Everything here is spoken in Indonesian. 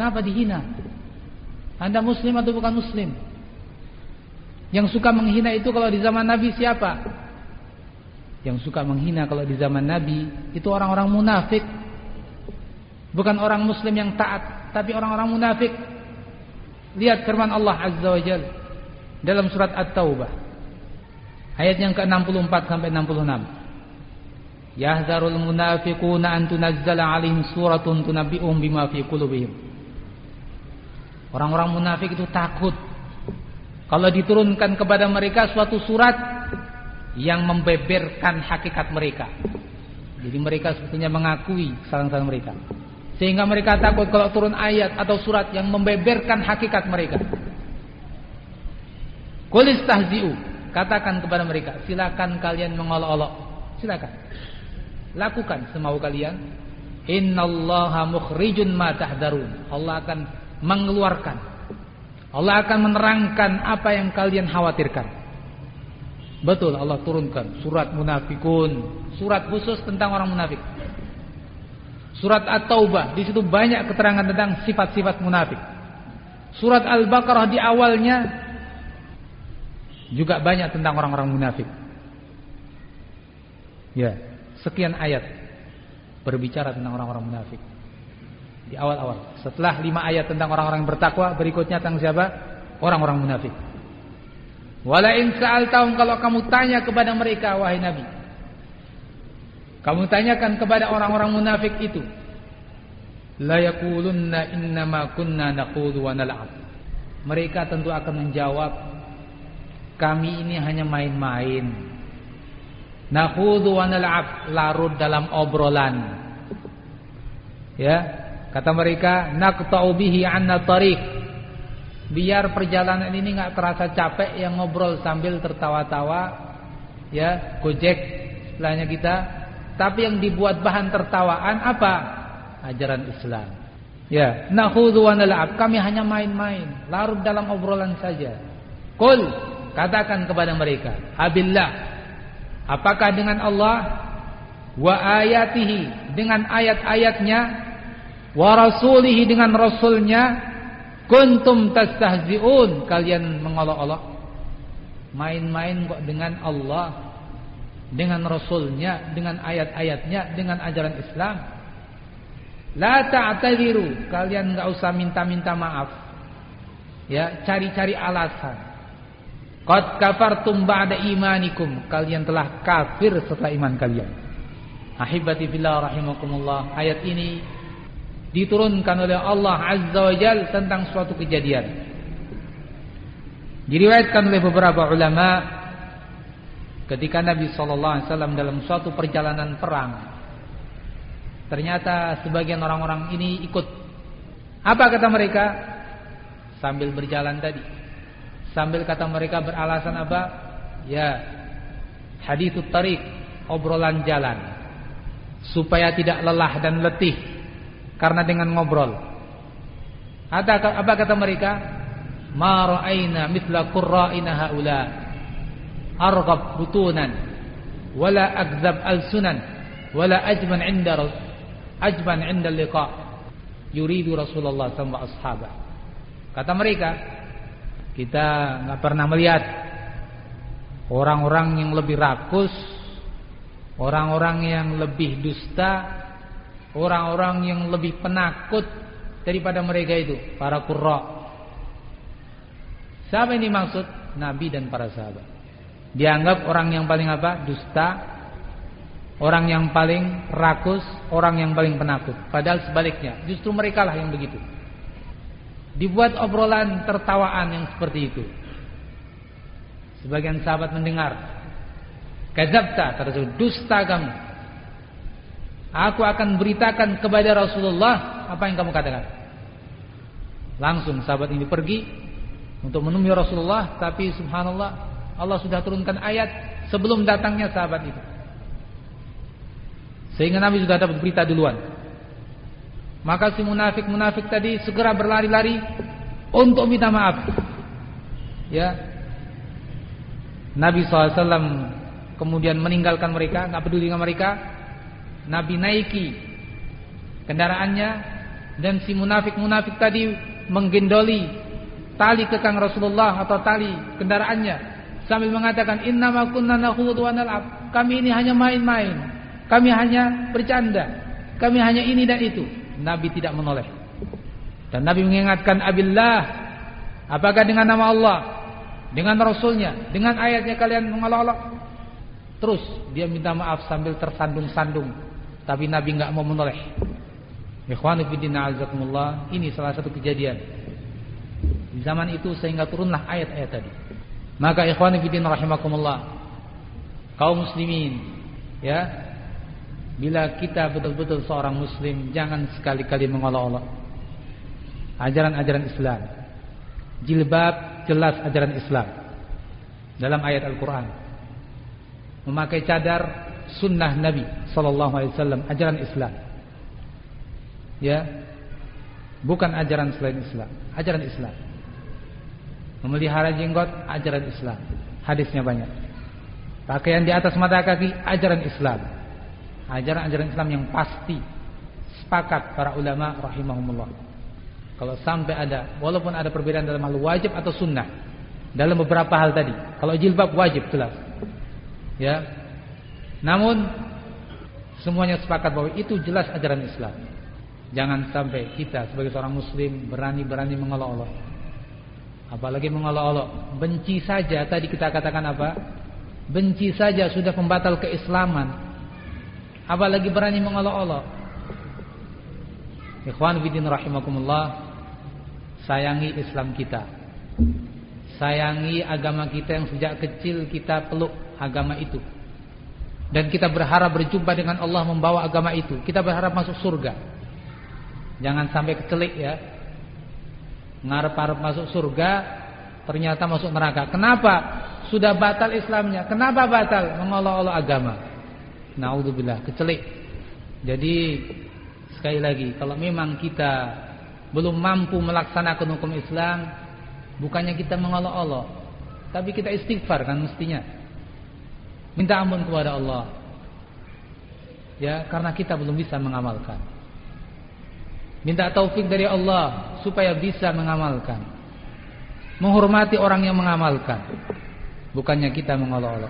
Kenapa dihina? Anda muslim atau bukan muslim? Yang suka menghina itu kalau di zaman Nabi siapa? Yang suka menghina kalau di zaman Nabi itu orang-orang munafik. Bukan orang muslim yang taat, tapi orang-orang munafik. Lihat firman Allah Azza wa Jalla dalam surat At-Taubah ayat yang ke-64 sampai 66. Yahzarul munafiquna an tunazzala 'alaihim suratun tunabbi'uhum bima fi qulubihim. Orang-orang munafik itu takut kalau diturunkan kepada mereka suatu surat yang membeberkan hakikat mereka. Jadi mereka sebetulnya mengakui kesalahan mereka. Sehingga mereka takut kalau turun ayat atau surat yang membeberkan hakikat mereka. Qul istahzi'u, katakan kepada mereka, silakan kalian mengolok-olok. Silakan. Lakukan semau kalian. Innallaha mukhrijun ma tahdarun. Allah akan mengeluarkan, Allah akan menerangkan apa yang kalian khawatirkan. Betul, Allah turunkan surat munafikun, surat khusus tentang orang munafik. Surat At-Taubah, di situ banyak keterangan tentang sifat-sifat munafik. Surat Al-Baqarah di awalnya juga banyak tentang orang-orang munafik. Ya, sekian ayat berbicara tentang orang-orang munafik. Di awal-awal. Setelah 5 ayat tentang orang-orang yang bertakwa, berikutnya tentang siapa? Orang-orang munafik. Wala in sa'altahum, kalau kamu tanya kepada mereka wahai Nabi. Kamu tanyakan kepada orang-orang munafik itu. La yaqulunna innama kunna naqulu wa nal'ab. Mereka tentu akan menjawab, kami ini hanya main-main. Naqulu wa nal'ab, larut dalam obrolan. Ya, kata mereka, naqta'u bihi 'anna tariq. Biar perjalanan ini enggak terasa capek, yang ngobrol sambil tertawa-tawa, ya, gojek istilahnya kita. Tapi yang dibuat bahan tertawaan apa? Ajaran Islam. Ya, nakhudhu wa nal'ab, kami hanya main-main, larut dalam obrolan saja. Qul, katakan kepada mereka, abillah, apakah dengan Allah, wa ayatihi, dengan ayat-ayatnya, wa rasulihi, dengan rasulnya, kuntum tastahzi'un, kalian mengolok-olok? Main-main kok dengan Allah, dengan rasulnya, dengan ayat-ayatnya, dengan ajaran Islam. La ta'tadiru, kalian enggak usah minta-minta maaf. Ya, cari-cari alasan. Qad kafartum ba'da imanikum, kalian telah kafir setelah iman kalian. Ahibati fillah rahimakumullah, ayat ini diturunkan oleh Allah Azza wa Jalla tentang suatu kejadian. Diriwayatkan oleh beberapa ulama, ketika Nabi SAW dalam suatu perjalanan perang, ternyata sebagian orang-orang ini ikut. Apa kata mereka? Sambil berjalan tadi, sambil kata mereka beralasan apa? Ya, hadithut tariq, obrolan jalan, supaya tidak lelah dan letih karena dengan ngobrol. Apa kata mereka? Ma ra'ayna mithla qurra'ina haula arghab butunan wala akdzab alsunan wala ajban 'inda liqa yuridu Rasulullah sallallahu alaihi wasallam. Kata mereka, kita enggak pernah melihat orang-orang yang lebih rakus, orang-orang yang lebih dusta, orang-orang yang lebih penakut daripada mereka itu, para qurra. Siapa yang dimaksud? Nabi dan para sahabat. Dianggap orang yang paling apa? Dusta, orang yang paling rakus, orang yang paling penakut. Padahal sebaliknya, justru mereka lah yang begitu. Dibuat obrolan tertawaan yang seperti itu. Sebagian sahabat mendengar, kadzabta, tersebut dusta kamu. Aku akan beritakan kepada Rasulullah apa yang kamu katakan. Langsung sahabat ini pergi untuk menemui Rasulullah, tapi subhanallah, Allah sudah turunkan ayat sebelum datangnya sahabat itu, sehingga Nabi sudah dapat berita duluan. Maka si munafik tadi segera berlari-lari untuk minta maaf. Ya, Nabi SAW kemudian meninggalkan mereka, nggak peduli dengan mereka. Nabi naiki kendaraannya, dan si munafik-munafik tadi menggendoli tali kekang Rasulullah atau tali kendaraannya sambil mengatakan innama kunna nakhudu wa nal'ab. Kami ini hanya main-main, kami hanya bercanda, kami hanya ini dan itu. Nabi tidak menoleh. Dan Nabi mengingatkan, abillah, apakah dengan nama Allah, dengan Rasulnya, dengan ayatnya kalian mengolok-olok? Terus dia minta maaf sambil tersandung-sandung, tapi Nabi enggak mau menoleh. Ikhwanu fillah azakumullah, ini salah satu kejadian di zaman itu sehingga turunlah ayat-ayat tadi. Maka ikhwanu fillah rahimakumullah, kaum muslimin, ya, bila kita betul-betul seorang muslim, jangan sekali-kali mengolok-olok ajaran-ajaran Islam. Jilbab jelas ajaran Islam dalam ayat Al-Quran. Memakai cadar sunnah Nabi sallallahu alaihi wasallam, ajaran Islam. Ya, bukan ajaran selain Islam, ajaran Islam. Memelihara jenggot, ajaran Islam. Hadisnya banyak. Pakaian di atas mata kaki, ajaran Islam. Ajaran-ajaran Islam yang pasti. Sepakat para ulama rahimahumullah. Kalau sampai ada, walaupun ada perbedaan dalam hal wajib atau sunnah, dalam beberapa hal tadi. Kalau jilbab wajib jelas, ya. Namun semuanya sepakat bahwa itu jelas ajaran Islam. Jangan sampai kita sebagai seorang muslim berani-berani mengolok-olok. Apalagi mengolok-olok. Benci saja, tadi kita katakan apa? Benci saja sudah pembatal keislaman. Apalagi berani mengolok-olok. Ikhwan fillah rahimakumullah, sayangi Islam kita. Sayangi agama kita yang sejak kecil kita peluk agama itu. Dan kita berharap berjumpa dengan Allah membawa agama itu. Kita berharap masuk surga. Jangan sampai kecelik ya. Ngarep-ngarep masuk surga, ternyata masuk neraka. Kenapa? Sudah batal Islamnya. Kenapa batal? Mengolok-olok agama. Naudzubillah, kecelik. Jadi sekali lagi, kalau memang kita belum mampu melaksanakan hukum Islam, bukannya kita mengolok-olok, tapi kita istighfar kan mestinya. Minta ampun kepada Allah. Ya, karena kita belum bisa mengamalkan. Minta taufik dari Allah supaya bisa mengamalkan. Menghormati orang yang mengamalkan, bukannya kita mengolok-olok.